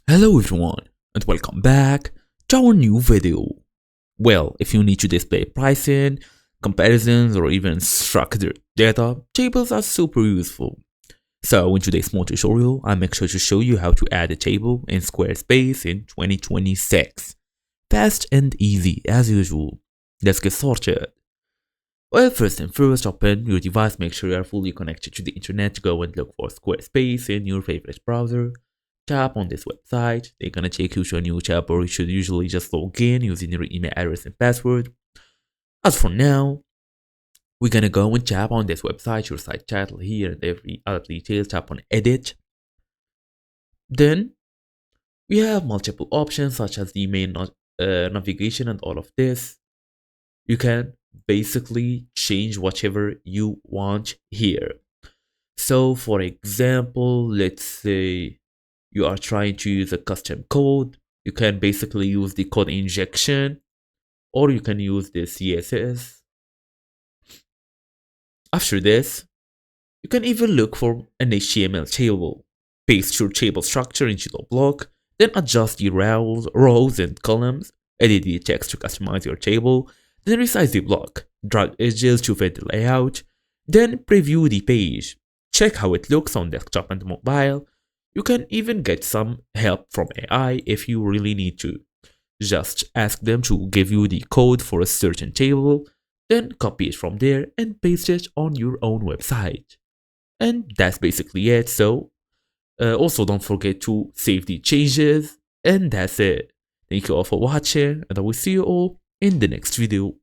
Hello everyone and welcome back to our new video. Well, if you need to display pricing, comparisons or even structured data, tables are super useful. So in today's small tutorial, I'll make sure to show you how to add a table in Squarespace in 2026. Fast and easy as usual. Let's get started. Well, first and first, open your device, make sure you are fully connected to the internet, go and look for Squarespace in your favorite browser. Tap on this website, they're gonna take you to a new tab, or you should usually just log in using your email address and password. As for now, we're gonna go and tap on this website, your site title here and every other details, tap on edit. Then we have multiple options such as the main navigation and all of this. You can basically change whatever you want here. So for example, let's say you are trying to use a custom code, you can basically use the code injection, or you can use the CSS. After this, you can even look for an HTML table. Paste your table structure into the block, then adjust the rows and columns, edit the text to customize your table, then resize the block, drag edges to fit the layout, then preview the page. Check how it looks on desktop and mobile. You can even get some help from AI if you really need to. Just ask them to give you the code for a certain table, then copy it from there and paste it on your own website. And that's basically it. So, also don't forget to save the changes, and that's it. Thank you all for watching, and I will see you all in the next video.